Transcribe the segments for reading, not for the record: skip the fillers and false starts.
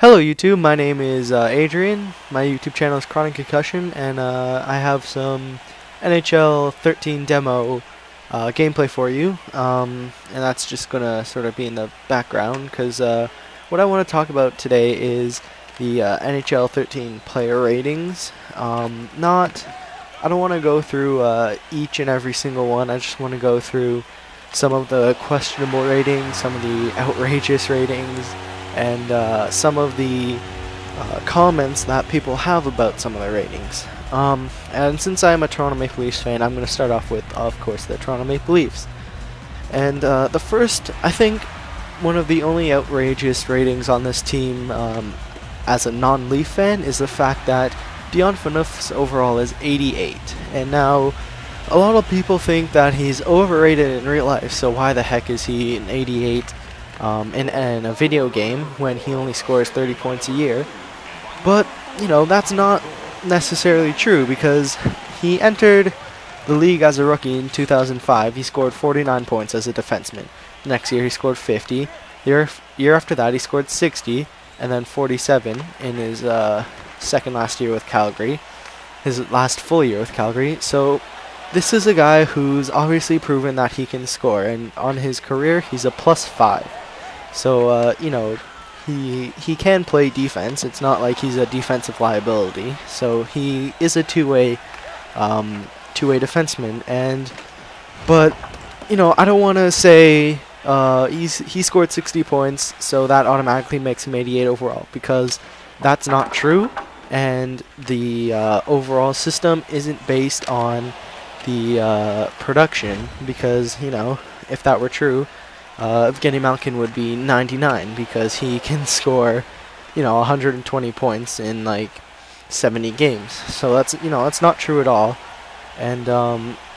Hello YouTube, my name is Adrian, my YouTube channel is Chronic Concussion, and I have some NHL 13 demo gameplay for you, and that's just gonna sort of be in the background, because what I want to talk about today is the NHL 13 player ratings. I don't want to go through each and every single one. I just want to go through some of the questionable ratings, some of the outrageous ratings, and some of the comments that people have about some of their ratings. And since I'm a Toronto Maple Leafs fan, I'm going to start off with, of course, the Toronto Maple Leafs. And the first, I think, one of the only outrageous ratings on this team as a non-Leaf fan is the fact that Dion Phaneuf's overall is 88. And now, a lot of people think that he's overrated in real life, so why the heck is he an 88 in a video game when he only scores 30 points a year? But, you know, that's not necessarily true, because he entered the league as a rookie in 2005. He scored 49 points as a defenseman. Next year he scored 50. Year after that he scored 60, and then 47 in his second last year with Calgary, his last full year with Calgary. So this is a guy who's obviously proven that he can score, and on his career he's a +5. So you know, he can play defense. It's not like he's a defensive liability. So he is a two-way defenseman. But you know, I don't want to say he scored 60 points, so that automatically makes him 88 overall, because that's not true. And the overall system isn't based on the production, because, you know, if that were true, Evgeny Malkin would be 99, because he can score, you know, 120 points in like 70 games. So that's, you know, that's not true at all. And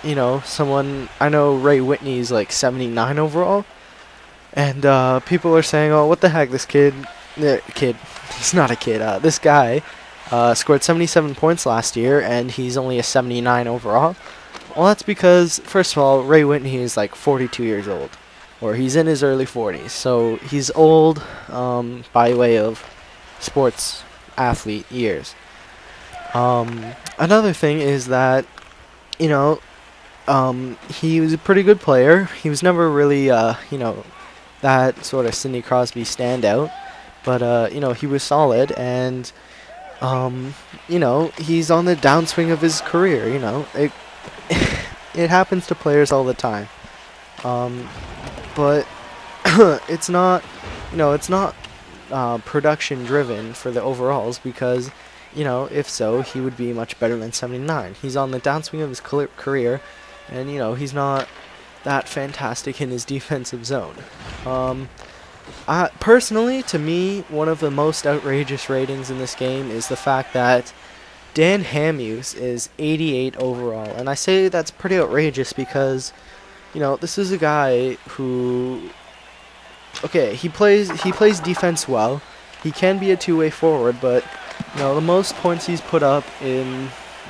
you know, I know Ray Whitney's like 79 overall, and people are saying, oh, what the heck, this he's not a kid, this guy scored 77 points last year and he's only a 79 overall. Well, that's because, first of all, Ray Whitney is like 42 years old, or he's in his early 40s, so he's old by way of sports athlete years. Another thing is that, you know, he was a pretty good player. He was never really, you know, that sort of Sidney Crosby standout, but you know, he was solid, and you know, he's on the downswing of his career. You know, it happens to players all the time, but it's not, you know, it's not production driven for the overalls, because, you know, if so, he would be much better than 79. He's on the downswing of his career, and, you know, he's not that fantastic in his defensive zone. Personally, to me, one of the most outrageous ratings in this game is the fact that Dan Hamhuis is 88 overall, and I say that's pretty outrageous because, you know, this is a guy who, okay, he plays defense well. He can be a two-way forward, but, you know, the most points he's put up in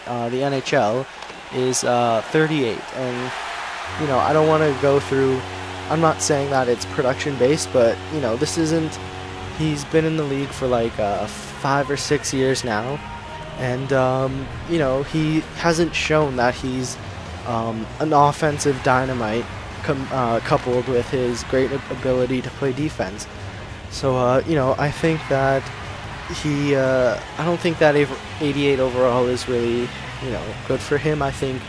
the NHL is 38, and, you know, I don't want to go through, I'm not saying that it's production based, but, you know, this isn't, he's been in the league for like 5 or 6 years now, and you know, he hasn't shown that he's an offensive dynamite coupled with his great ability to play defense. So you know, I think that I don't think that 88 overall is really, you know, good for him. I think,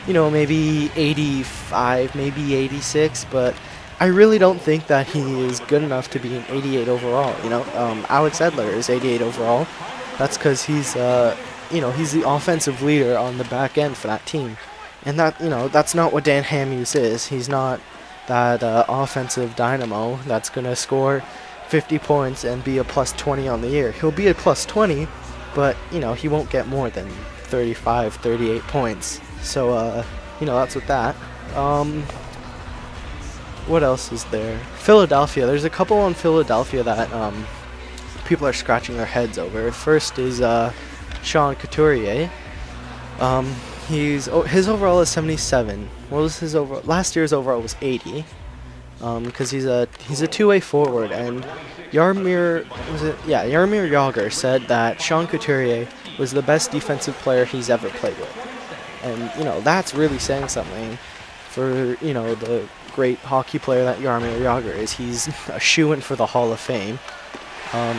you know, maybe 85, maybe 86, but I really don't think that he is good enough to be an 88 overall. You know, Alex Edler is 88 overall. That's because he's, you know, he's the offensive leader on the back end for that team, and that, you know, that's not what Dan Hamhuis is. He's not that offensive dynamo that's gonna score 50 points and be a +20 on the year. He'll be a +20, but, you know, he won't get more than 35, 38 points. So, you know, that's with that. What else is there? Philadelphia. There's a couple on Philadelphia that people are scratching their heads over. First is Sean Couturier. His overall is 77. What was his overall? Last year's overall was 80. because he's a two-way forward. And Jaromir Jagr said that Sean Couturier was the best defensive player he's ever played with, and that's really saying something for the great hockey player that Jaromir Jagr is. He's a shoo-in for the Hall of Fame.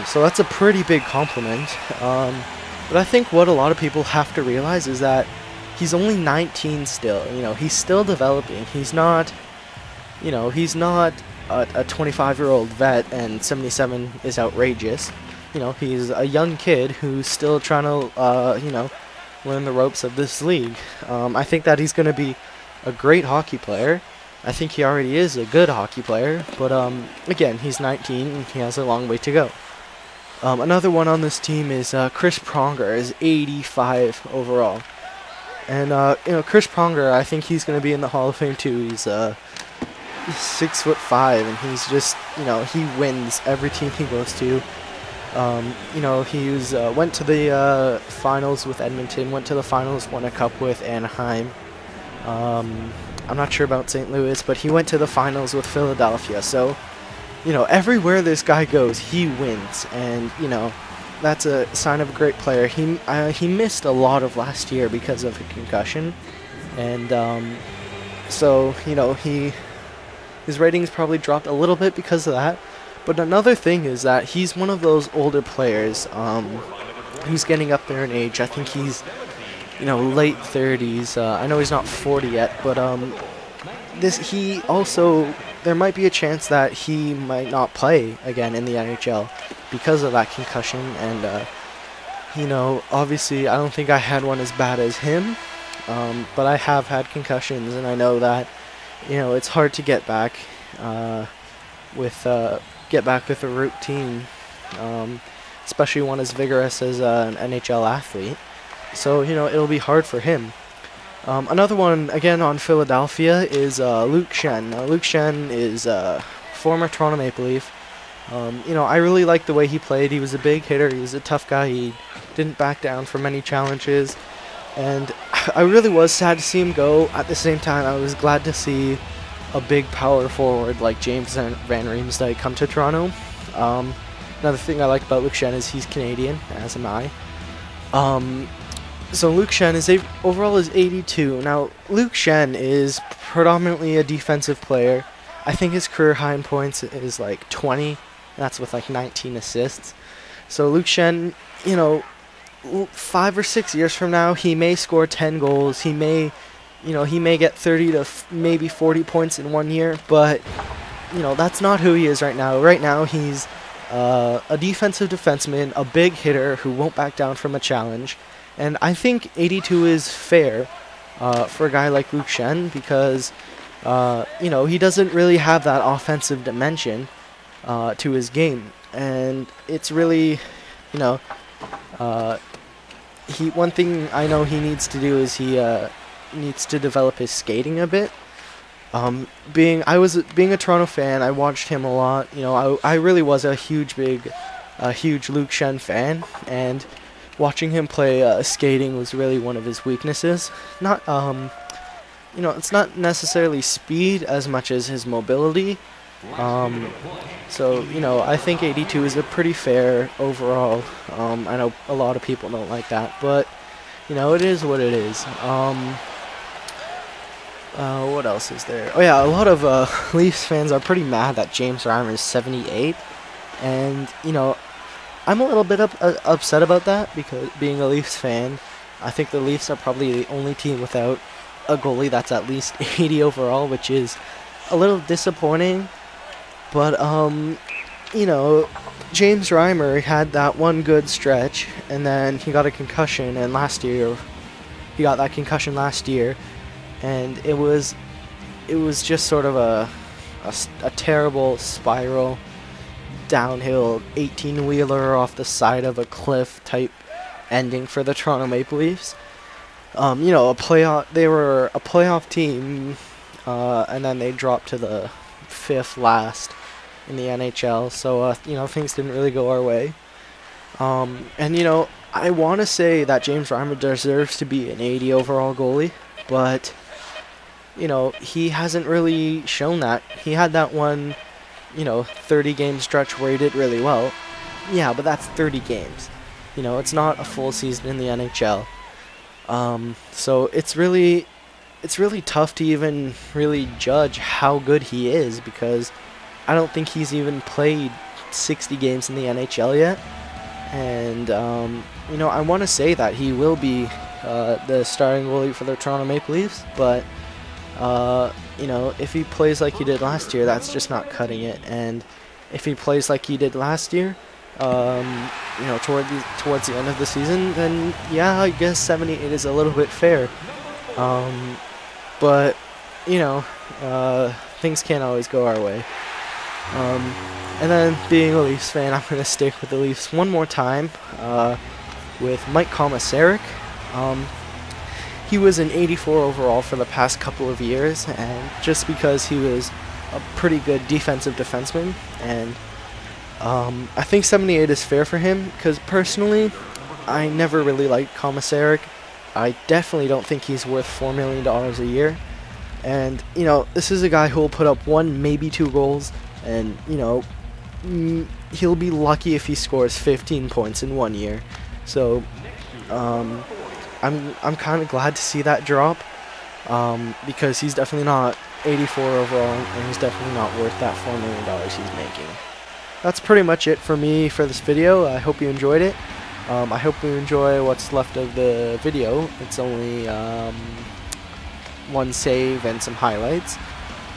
So that's a pretty big compliment. But I think what a lot of people have to realize is that he's only 19 still. He's still developing. He's not, he's not a 25-year-old vet, and 77 is outrageous. He's a young kid who's still trying to, learn the ropes of this league. I think that he's going to be a great hockey player. I think he already is a good hockey player, but again, he's 19 and he has a long way to go. Another one on this team is Chris Pronger, is 85 overall. And Chris Pronger, I think he's going to be in the Hall of Fame too. He's 6'5", and he's just he wins every team he goes to. He went to the finals with Edmonton, went to the finals, won a cup with Anaheim. I'm not sure about St. Louis, but he went to the finals with Philadelphia. So, everywhere this guy goes, he wins, and that's a sign of a great player. He missed a lot of last year because of a concussion, and so his ratings probably dropped a little bit because of that. But another thing is that he's one of those older players who's getting up there in age. I think he's late 30s. I know he's not 40 yet, but there might be a chance that he might not play again in the NHL because of that concussion. And obviously I don't think I had one as bad as him, but I have had concussions, and I know that it's hard to get back with a routine, especially one as vigorous as an NHL athlete. So, it'll be hard for him. Another one, again, on Philadelphia is Luke Schenn. Luke Schenn is a former Toronto Maple Leaf. I really liked the way he played. He was a big hitter. He was a tough guy. He didn't back down from any challenges. And I really was sad to see him go. At the same time, I was glad to see a big power forward like James Van Riemsdyk come to Toronto. Another thing I like about Luke Schenn is he's Canadian, as am I. So Luke Schenn overall is 82. Now, Luke Schenn is predominantly a defensive player. I think his career high in points is like 20. That's with like 19 assists. So Luke Schenn, 5 or 6 years from now, he may score 10 goals. He may get 30 to maybe 40 points in 1 year. But, that's not who he is right now. Right now, he's a defensive defenseman, a big hitter who won't back down from a challenge. And I think 82 is fair for a guy like Luke Schenn because, he doesn't really have that offensive dimension to his game. And it's really, one thing I know he needs to do is he needs to develop his skating a bit. Being a Toronto fan, I watched him a lot. I really was a huge Luke Schenn fan, and watching him play skating was really one of his weaknesses. Not it's not necessarily speed as much as his mobility. So I think 82 is a pretty fair overall. I know a lot of people don't like that, but it is what it is. What else is there? Oh yeah, a lot of Leafs fans are pretty mad that James Reimer is 78, and I'm a little bit upset about that because being a Leafs fan, I think the Leafs are probably the only team without a goalie that's at least 80 overall, which is a little disappointing. But James Reimer had that one good stretch, and then he got a concussion, and he got that concussion last year. And it was just sort of a terrible spiral downhill 18-wheeler off the side of a cliff type ending for the Toronto Maple Leafs. They were a playoff team, and then they dropped to the 5th last in the NHL. So things didn't really go our way. And I want to say that James Reimer deserves to be an 80 overall goalie, but he hasn't really shown that. He had that one, 30 game stretch where he did really well. Yeah, but that's 30 games. It's not a full season in the NHL. So it's really tough to even really judge how good he is, because I don't think he's even played 60 games in the NHL yet. And I want to say that he will be the starting goalie for the Toronto Maple Leafs, but if he plays like he did last year, that's just not cutting it. And if he plays like he did last year, towards the end of the season, then yeah, I guess 78 is a little bit fair. But things can't always go our way. And then, being a Leafs fan, I'm going to stick with the Leafs one more time with Mike Komisarek. He was an 84 overall for the past couple of years, and just because he was a pretty good defensive defenseman, and I think 78 is fair for him, because personally, I never really liked Komisarek. I definitely don't think he's worth $4 million a year. And, this is a guy who will put up 1, maybe 2 goals, and, he'll be lucky if he scores 15 points in 1 year. So, I'm kind of glad to see that drop, because he's definitely not 84 overall, and he's definitely not worth that $4 million he's making. That's pretty much it for me for this video. I hope you enjoyed it. I hope you enjoy what's left of the video. It's only one save and some highlights.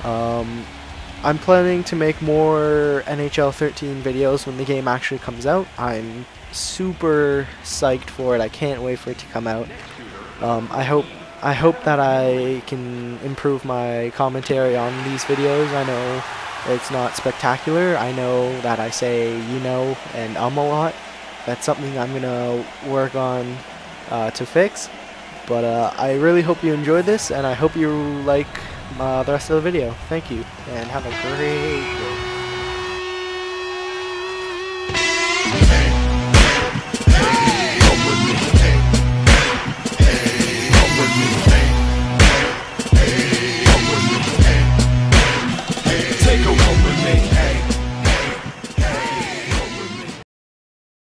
I'm planning to make more NHL 13 videos when the game actually comes out. I'm super psyched for it. I can't wait for it to come out. I hope that I can improve my commentary on these videos. I know it's not spectacular. I know that I say and a lot. That's something I'm gonna work on to fix. But I really hope you enjoyed this, and I hope you like the rest of the video. Thank you, and have a great day.